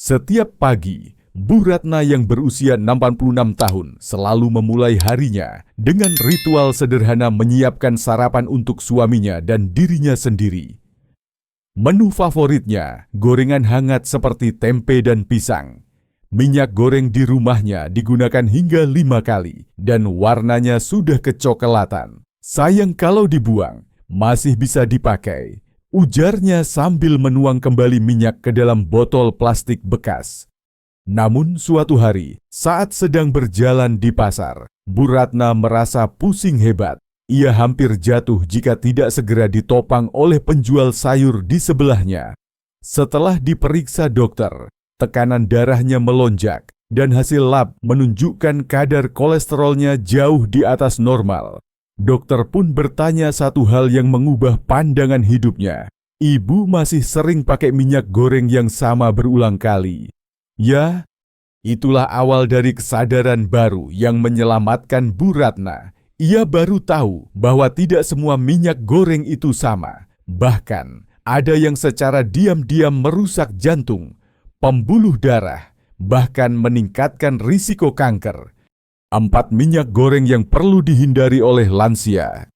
Setiap pagi, Bu Ratna yang berusia 66 tahun selalu memulai harinya dengan ritual sederhana menyiapkan sarapan untuk suaminya dan dirinya sendiri. Menu favoritnya, gorengan hangat seperti tempe dan pisang. Minyak goreng di rumahnya digunakan hingga 5 kali dan warnanya sudah kecoklatan. Sayang kalau dibuang, masih bisa dipakai, ujarnya sambil menuang kembali minyak ke dalam botol plastik bekas. Namun suatu hari, saat sedang berjalan di pasar, Bu Ratna merasa pusing hebat. Ia hampir jatuh jika tidak segera ditopang oleh penjual sayur di sebelahnya. Setelah diperiksa dokter, tekanan darahnya melonjak dan hasil lab menunjukkan kadar kolesterolnya jauh di atas normal. Dokter pun bertanya satu hal yang mengubah pandangan hidupnya. Ibu masih sering pakai minyak goreng yang sama berulang kali. Ya, itulah awal dari kesadaran baru yang menyelamatkan Bu Ratna. Ia baru tahu bahwa tidak semua minyak goreng itu sama. Bahkan, ada yang secara diam-diam merusak jantung, pembuluh darah, bahkan meningkatkan risiko kanker. 4 minyak goreng yang perlu dihindari oleh lansia.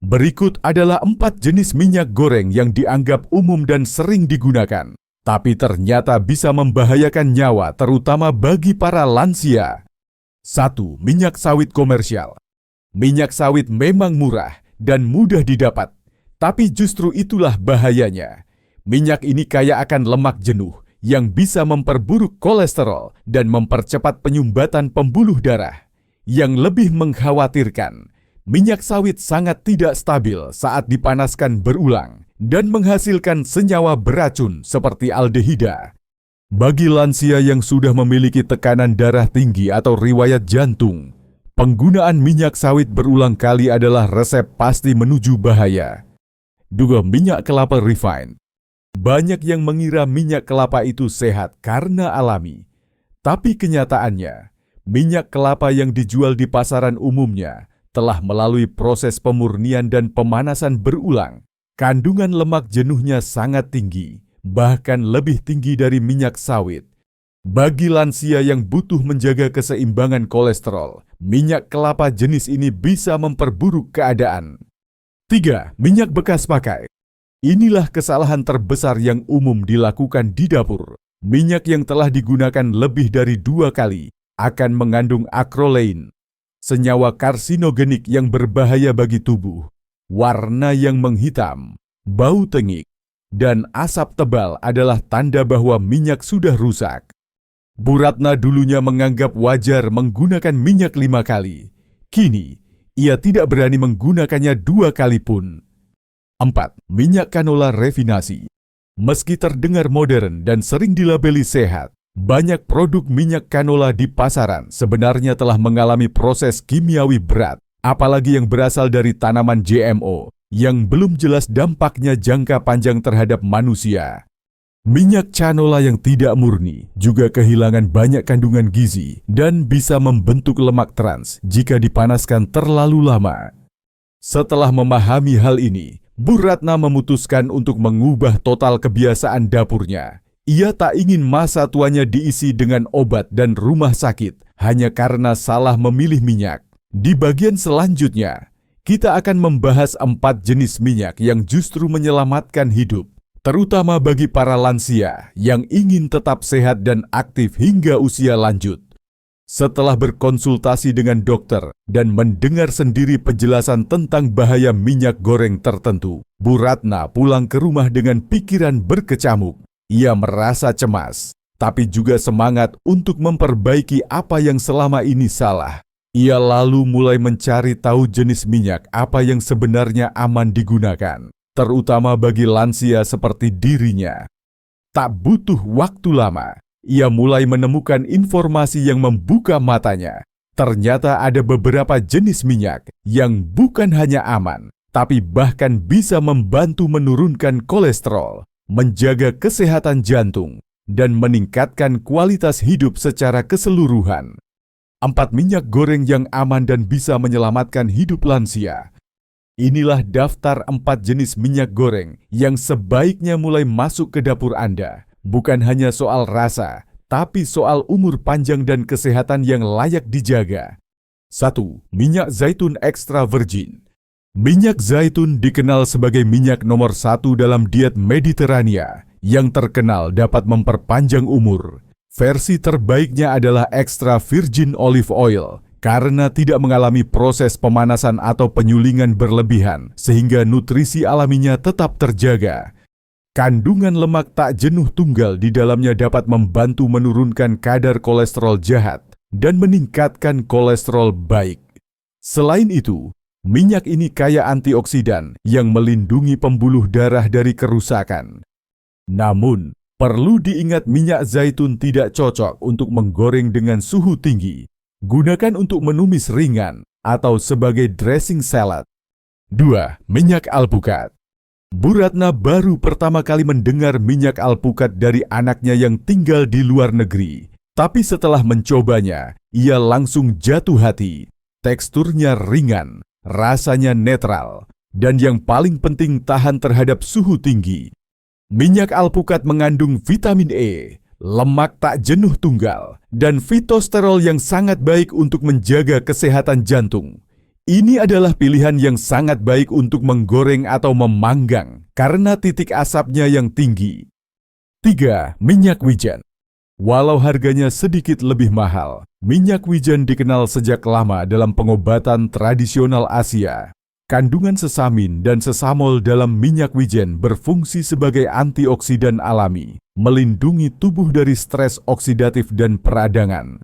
Berikut adalah 4 jenis minyak goreng yang dianggap umum dan sering digunakan, tapi ternyata bisa membahayakan nyawa terutama bagi para lansia. 1. Minyak sawit komersial. Minyak sawit memang murah dan mudah didapat, tapi justru itulah bahayanya. Minyak ini kaya akan lemak jenuh yang bisa memperburuk kolesterol dan mempercepat penyumbatan pembuluh darah. Yang lebih mengkhawatirkan, minyak sawit sangat tidak stabil saat dipanaskan berulang dan menghasilkan senyawa beracun seperti aldehida. Bagi lansia yang sudah memiliki tekanan darah tinggi atau riwayat jantung, penggunaan minyak sawit berulang kali adalah resep pasti menuju bahaya. 2. Minyak kelapa refined. Banyak yang mengira minyak kelapa itu sehat karena alami, tapi kenyataannya, minyak kelapa yang dijual di pasaran umumnya telah melalui proses pemurnian dan pemanasan berulang. Kandungan lemak jenuhnya sangat tinggi, bahkan lebih tinggi dari minyak sawit. Bagi lansia yang butuh menjaga keseimbangan kolesterol, minyak kelapa jenis ini bisa memperburuk keadaan. 3. Minyak bekas pakai. Inilah kesalahan terbesar yang umum dilakukan di dapur. Minyak yang telah digunakan lebih dari 2 kali akan mengandung acrolein, senyawa karsinogenik yang berbahaya bagi tubuh. Warna yang menghitam, bau tengik, dan asap tebal adalah tanda bahwa minyak sudah rusak. Bu Ratna dulunya menganggap wajar menggunakan minyak 5 kali. Kini, ia tidak berani menggunakannya 2 kali pun. 4. Minyak canola refinasi. Meski terdengar modern dan sering dilabeli sehat, banyak produk minyak canola di pasaran sebenarnya telah mengalami proses kimiawi berat, apalagi yang berasal dari tanaman GMO, yang belum jelas dampaknya jangka panjang terhadap manusia. Minyak canola yang tidak murni juga kehilangan banyak kandungan gizi dan bisa membentuk lemak trans jika dipanaskan terlalu lama. Setelah memahami hal ini, Bu Ratna memutuskan untuk mengubah total kebiasaan dapurnya. Ia tak ingin masa tuanya diisi dengan obat dan rumah sakit hanya karena salah memilih minyak. Di bagian selanjutnya, kita akan membahas 4 jenis minyak yang justru menyelamatkan hidup, terutama bagi para lansia yang ingin tetap sehat dan aktif hingga usia lanjut. Setelah berkonsultasi dengan dokter dan mendengar sendiri penjelasan tentang bahaya minyak goreng tertentu, Bu Ratna pulang ke rumah dengan pikiran berkecamuk. Ia merasa cemas, tapi juga semangat untuk memperbaiki apa yang selama ini salah. Ia lalu mulai mencari tahu jenis minyak apa yang sebenarnya aman digunakan, terutama bagi lansia seperti dirinya. Tak butuh waktu lama, ia mulai menemukan informasi yang membuka matanya. Ternyata ada beberapa jenis minyak yang bukan hanya aman, tapi bahkan bisa membantu menurunkan kolesterol, menjaga kesehatan jantung, dan meningkatkan kualitas hidup secara keseluruhan. 4 minyak goreng yang aman dan bisa menyelamatkan hidup lansia. Inilah daftar 4 jenis minyak goreng yang sebaiknya mulai masuk ke dapur Anda bukan hanya soal rasa, tapi soal umur panjang dan kesehatan yang layak dijaga. 1. Minyak zaitun ekstra virgin. Minyak zaitun dikenal sebagai minyak nomor 1 dalam diet Mediterania yang terkenal dapat memperpanjang umur. Versi terbaiknya adalah extra virgin olive oil karena tidak mengalami proses pemanasan atau penyulingan berlebihan sehingga nutrisi alaminya tetap terjaga. Kandungan lemak tak jenuh tunggal di dalamnya dapat membantu menurunkan kadar kolesterol jahat dan meningkatkan kolesterol baik. Selain itu, minyak ini kaya antioksidan yang melindungi pembuluh darah dari kerusakan. Namun, perlu diingat minyak zaitun tidak cocok untuk menggoreng dengan suhu tinggi. Gunakan untuk menumis ringan atau sebagai dressing salad. 2. Minyak alpukat. Bu Ratna baru pertama kali mendengar minyak alpukat dari anaknya yang tinggal di luar negeri. Tapi setelah mencobanya, ia langsung jatuh hati. Teksturnya ringan, rasanya netral, dan yang paling penting tahan terhadap suhu tinggi. Minyak alpukat mengandung vitamin E, lemak tak jenuh tunggal, dan fitosterol yang sangat baik untuk menjaga kesehatan jantung. Ini adalah pilihan yang sangat baik untuk menggoreng atau memanggang karena titik asapnya yang tinggi. 3. Minyak wijen. Walau harganya sedikit lebih mahal, minyak wijen dikenal sejak lama dalam pengobatan tradisional Asia. Kandungan sesamin dan sesamol dalam minyak wijen berfungsi sebagai antioksidan alami, melindungi tubuh dari stres oksidatif dan peradangan.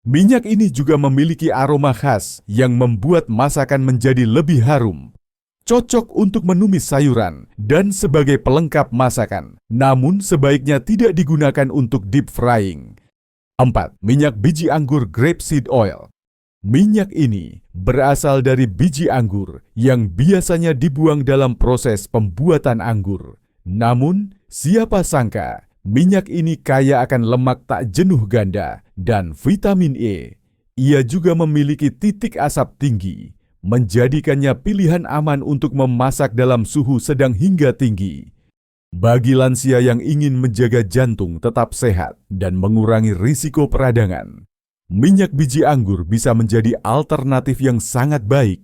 Minyak ini juga memiliki aroma khas yang membuat masakan menjadi lebih harum. Cocok untuk menumis sayuran dan sebagai pelengkap masakan, namun sebaiknya tidak digunakan untuk deep frying. 4. Minyak biji anggur grapeseed oil. Minyak ini berasal dari biji anggur yang biasanya dibuang dalam proses pembuatan anggur. Namun, siapa sangka minyak ini kaya akan lemak tak jenuh ganda dan vitamin E. Ia juga memiliki titik asap tinggi, menjadikannya pilihan aman untuk memasak dalam suhu sedang hingga tinggi. Bagi lansia yang ingin menjaga jantung tetap sehat dan mengurangi risiko peradangan, minyak biji anggur bisa menjadi alternatif yang sangat baik.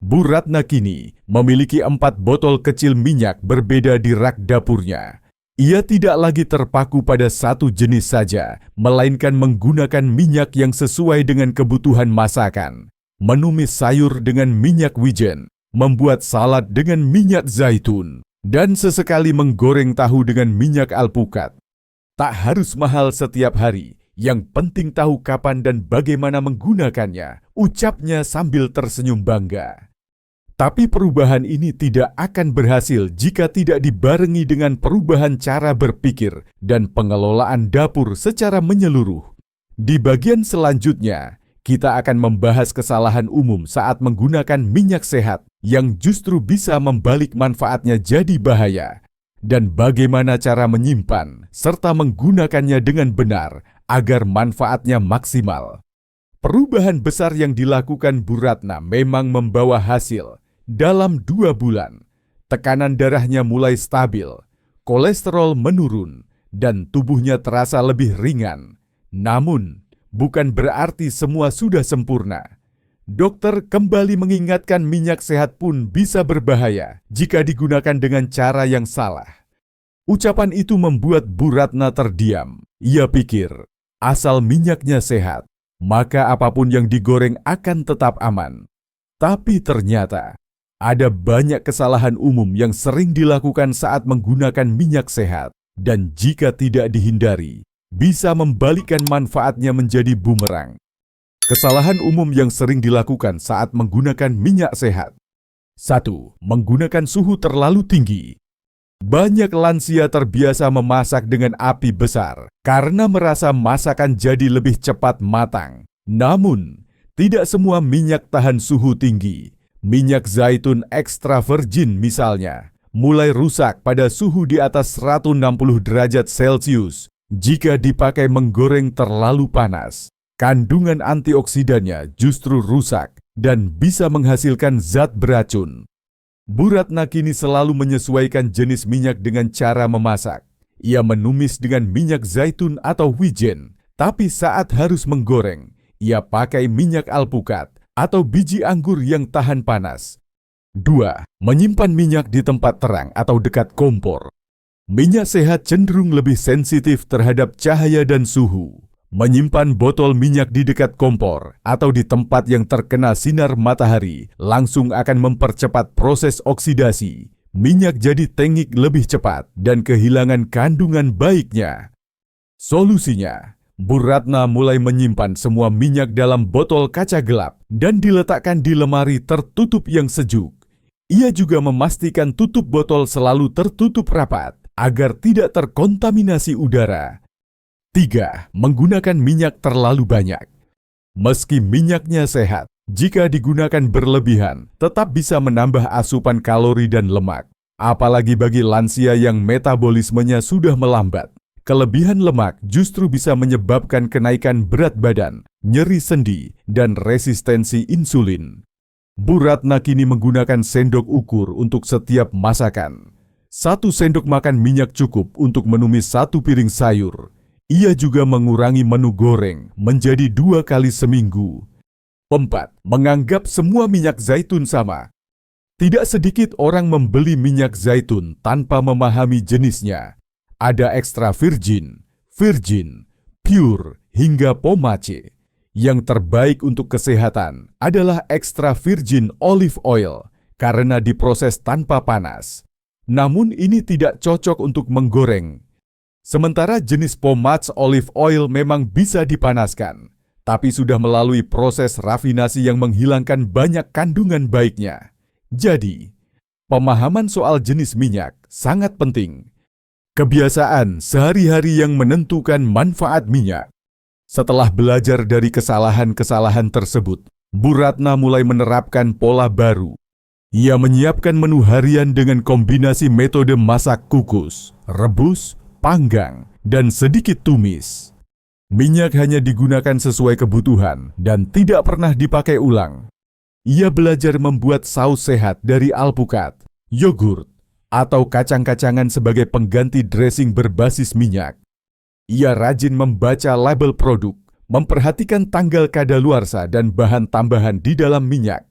Bu Ratna kini memiliki 4 botol kecil minyak berbeda di rak dapurnya. Ia tidak lagi terpaku pada satu jenis saja, melainkan menggunakan minyak yang sesuai dengan kebutuhan masakan. Menumis sayur dengan minyak wijen, membuat salad dengan minyak zaitun, dan sesekali menggoreng tahu dengan minyak alpukat. Tak harus mahal setiap hari, yang penting tahu kapan dan bagaimana menggunakannya, ucapnya sambil tersenyum bangga. Tapi perubahan ini tidak akan berhasil jika tidak dibarengi dengan perubahan cara berpikir dan pengelolaan dapur secara menyeluruh. Di bagian selanjutnya, kita akan membahas kesalahan umum saat menggunakan minyak sehat yang justru bisa membalik manfaatnya jadi bahaya, dan bagaimana cara menyimpan serta menggunakannya dengan benar agar manfaatnya maksimal. Perubahan besar yang dilakukan Bu Ratna memang membawa hasil. Dalam 2 bulan, tekanan darahnya mulai stabil, kolesterol menurun, dan tubuhnya terasa lebih ringan. Namun, bukan berarti semua sudah sempurna. Dokter kembali mengingatkan minyak sehat pun bisa berbahaya jika digunakan dengan cara yang salah. Ucapan itu membuat Bu Ratna terdiam. Ia pikir, asal minyaknya sehat, maka apapun yang digoreng akan tetap aman. Tapi ternyata, ada banyak kesalahan umum yang sering dilakukan saat menggunakan minyak sehat, dan jika tidak dihindari, bisa membalikkan manfaatnya menjadi bumerang. Kesalahan umum yang sering dilakukan saat menggunakan minyak sehat. 1. Menggunakan suhu terlalu tinggi. Banyak lansia terbiasa memasak dengan api besar karena merasa masakan jadi lebih cepat matang. Namun, tidak semua minyak tahan suhu tinggi. Minyak zaitun ekstra virgin misalnya, mulai rusak pada suhu di atas 160 derajat Celcius jika dipakai menggoreng terlalu panas. Kandungan antioksidannya justru rusak dan bisa menghasilkan zat beracun. Bu Ratna kini selalu menyesuaikan jenis minyak dengan cara memasak. Ia menumis dengan minyak zaitun atau wijen, tapi saat harus menggoreng, ia pakai minyak alpukat atau biji anggur yang tahan panas. 2. Menyimpan minyak di tempat terang atau dekat kompor. Minyak sehat cenderung lebih sensitif terhadap cahaya dan suhu. Menyimpan botol minyak di dekat kompor atau di tempat yang terkena sinar matahari langsung akan mempercepat proses oksidasi. Minyak jadi tengik lebih cepat dan kehilangan kandungan baiknya. Solusinya, Bu Ratna mulai menyimpan semua minyak dalam botol kaca gelap dan diletakkan di lemari tertutup yang sejuk. Ia juga memastikan tutup botol selalu tertutup rapat agar tidak terkontaminasi udara. 3. Menggunakan minyak terlalu banyak. Meski minyaknya sehat, jika digunakan berlebihan, tetap bisa menambah asupan kalori dan lemak. Apalagi bagi lansia yang metabolismenya sudah melambat. Kelebihan lemak justru bisa menyebabkan kenaikan berat badan, nyeri sendi, dan resistensi insulin. Bu Ratna kini menggunakan sendok ukur untuk setiap masakan. 1 sendok makan minyak cukup untuk menumis 1 piring sayur. Ia juga mengurangi menu goreng menjadi 2 kali seminggu. 4. Menganggap semua minyak zaitun sama. Tidak sedikit orang membeli minyak zaitun tanpa memahami jenisnya. Ada extra virgin, virgin, pure, hingga pomace. Yang terbaik untuk kesehatan adalah extra virgin olive oil karena diproses tanpa panas. Namun ini tidak cocok untuk menggoreng. Sementara jenis pomade olive oil memang bisa dipanaskan, tapi sudah melalui proses rafinasi yang menghilangkan banyak kandungan baiknya. Jadi, pemahaman soal jenis minyak sangat penting. Kebiasaan sehari-hari yang menentukan manfaat minyak. Setelah belajar dari kesalahan-kesalahan tersebut, Bu Ratna mulai menerapkan pola baru. Ia menyiapkan menu harian dengan kombinasi metode masak kukus, rebus, panggang, dan sedikit tumis. Minyak hanya digunakan sesuai kebutuhan dan tidak pernah dipakai ulang. Ia belajar membuat saus sehat dari alpukat, yogurt, atau kacang-kacangan sebagai pengganti dressing berbasis minyak. Ia rajin membaca label produk, memperhatikan tanggal kadaluarsa dan bahan tambahan di dalam minyak.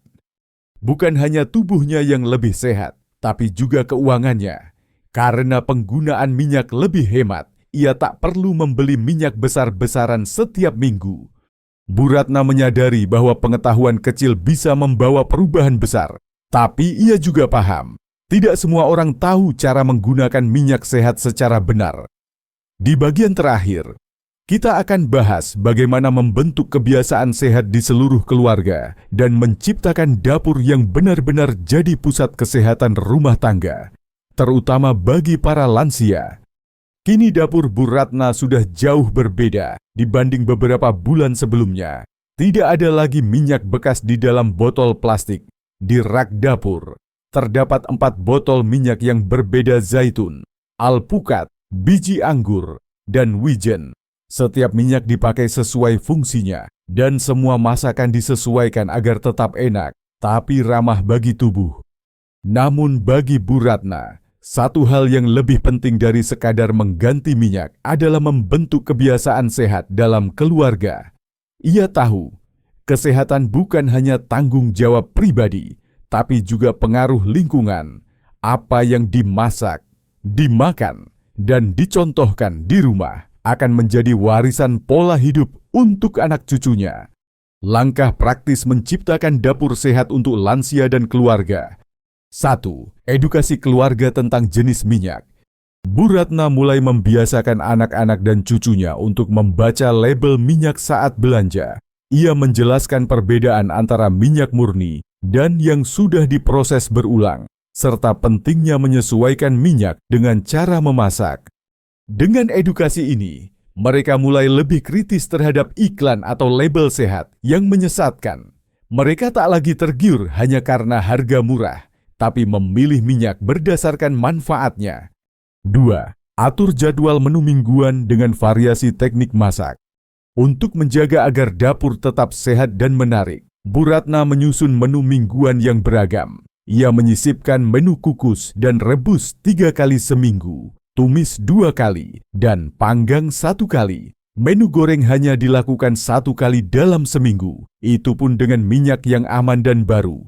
Bukan hanya tubuhnya yang lebih sehat, tapi juga keuangannya. Karena penggunaan minyak lebih hemat, ia tak perlu membeli minyak besar-besaran setiap minggu. Bu Ratna menyadari bahwa pengetahuan kecil bisa membawa perubahan besar. Tapi ia juga paham, tidak semua orang tahu cara menggunakan minyak sehat secara benar. Di bagian terakhir, kita akan bahas bagaimana membentuk kebiasaan sehat di seluruh keluarga dan menciptakan dapur yang benar-benar jadi pusat kesehatan rumah tangga, terutama bagi para lansia. Kini dapur Bu Ratna sudah jauh berbeda dibanding beberapa bulan sebelumnya. Tidak ada lagi minyak bekas di dalam botol plastik. Di rak dapur, terdapat 4 botol minyak yang berbeda zaitun, alpukat, biji anggur, dan wijen. Setiap minyak dipakai sesuai fungsinya, dan semua masakan disesuaikan agar tetap enak, tapi ramah bagi tubuh. Namun bagi Bu Ratna, satu hal yang lebih penting dari sekadar mengganti minyak adalah membentuk kebiasaan sehat dalam keluarga. Ia tahu, kesehatan bukan hanya tanggung jawab pribadi, tapi juga pengaruh lingkungan. Apa yang dimasak, dimakan, dan dicontohkan di rumah akan menjadi warisan pola hidup untuk anak cucunya. Langkah praktis menciptakan dapur sehat untuk lansia dan keluarga. 1. Edukasi keluarga tentang jenis minyak. Bu Ratna mulai membiasakan anak-anak dan cucunya untuk membaca label minyak saat belanja. Ia menjelaskan perbedaan antara minyak murni dan yang sudah diproses berulang, serta pentingnya menyesuaikan minyak dengan cara memasak. Dengan edukasi ini, mereka mulai lebih kritis terhadap iklan atau label sehat yang menyesatkan. Mereka tak lagi tergiur hanya karena harga murah, tapi memilih minyak berdasarkan manfaatnya. 2. Atur jadwal menu mingguan dengan variasi teknik masak. Untuk menjaga agar dapur tetap sehat dan menarik, Bu Ratna menyusun menu mingguan yang beragam. Ia menyisipkan menu kukus dan rebus 3 kali seminggu. tumis 2 kali, dan panggang 1 kali. Menu goreng hanya dilakukan 1 kali dalam seminggu, itu pun dengan minyak yang aman dan baru.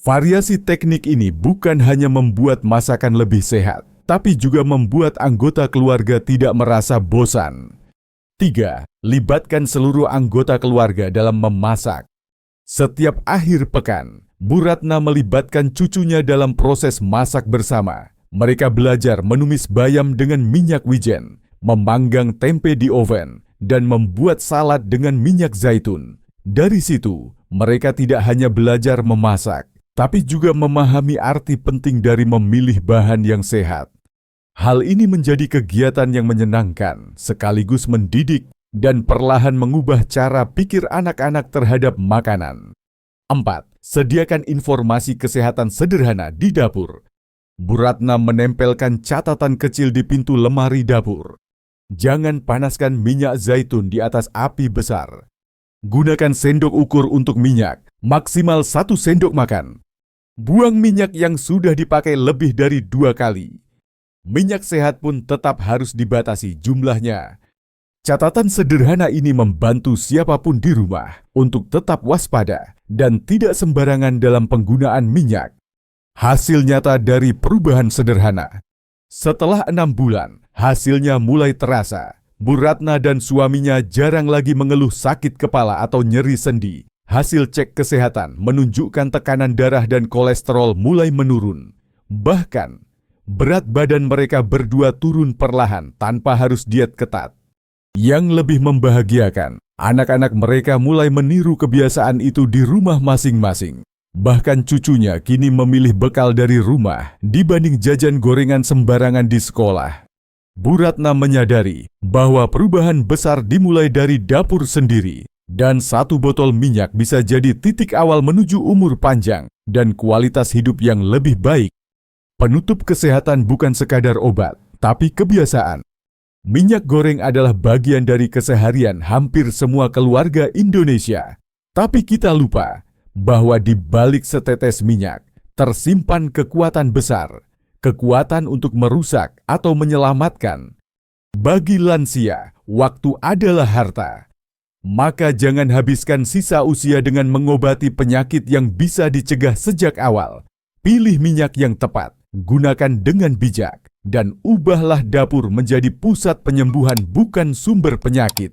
Variasi teknik ini bukan hanya membuat masakan lebih sehat, tapi juga membuat anggota keluarga tidak merasa bosan. 3. Libatkan seluruh anggota keluarga dalam memasak. Setiap akhir pekan, Bu Ratna melibatkan cucunya dalam proses masak bersama. Mereka belajar menumis bayam dengan minyak wijen, memanggang tempe di oven, dan membuat salad dengan minyak zaitun. Dari situ, mereka tidak hanya belajar memasak, tapi juga memahami arti penting dari memilih bahan yang sehat. Hal ini menjadi kegiatan yang menyenangkan, sekaligus mendidik dan perlahan mengubah cara pikir anak-anak terhadap makanan. 4. Sediakan informasi kesehatan sederhana di dapur. Bu Ratna menempelkan catatan kecil di pintu lemari dapur. Jangan panaskan minyak zaitun di atas api besar. Gunakan sendok ukur untuk minyak, maksimal 1 sendok makan. Buang minyak yang sudah dipakai lebih dari 2 kali. Minyak sehat pun tetap harus dibatasi jumlahnya. Catatan sederhana ini membantu siapapun di rumah untuk tetap waspada dan tidak sembarangan dalam penggunaan minyak. Hasil nyata dari perubahan sederhana. Setelah 6 bulan, hasilnya mulai terasa. Bu Ratna dan suaminya jarang lagi mengeluh sakit kepala atau nyeri sendi. Hasil cek kesehatan menunjukkan tekanan darah dan kolesterol mulai menurun. Bahkan, berat badan mereka berdua turun perlahan tanpa harus diet ketat. Yang lebih membahagiakan, anak-anak mereka mulai meniru kebiasaan itu di rumah masing-masing. Bahkan cucunya kini memilih bekal dari rumah dibanding jajan gorengan sembarangan di sekolah. Bu Ratna menyadari bahwa perubahan besar dimulai dari dapur sendiri, dan 1 botol minyak bisa jadi titik awal menuju umur panjang dan kualitas hidup yang lebih baik. Penutup kesehatan bukan sekadar obat, tapi kebiasaan. Minyak goreng adalah bagian dari keseharian hampir semua keluarga Indonesia. Tapi kita lupa bahwa di balik setetes minyak tersimpan kekuatan besar, kekuatan untuk merusak atau menyelamatkan. Bagi lansia, waktu adalah harta. Maka jangan habiskan sisa usia dengan mengobati penyakit yang bisa dicegah sejak awal. Pilih minyak yang tepat, gunakan dengan bijak. Dan ubahlah dapur menjadi pusat penyembuhan bukan sumber penyakit.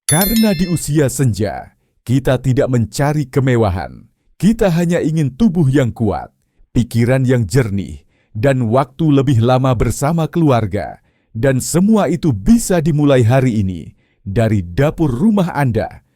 Karena di usia senja, kita tidak mencari kemewahan. Kita hanya ingin tubuh yang kuat, pikiran yang jernih, dan waktu lebih lama bersama keluarga. Dan semua itu bisa dimulai hari ini dari dapur rumah Anda.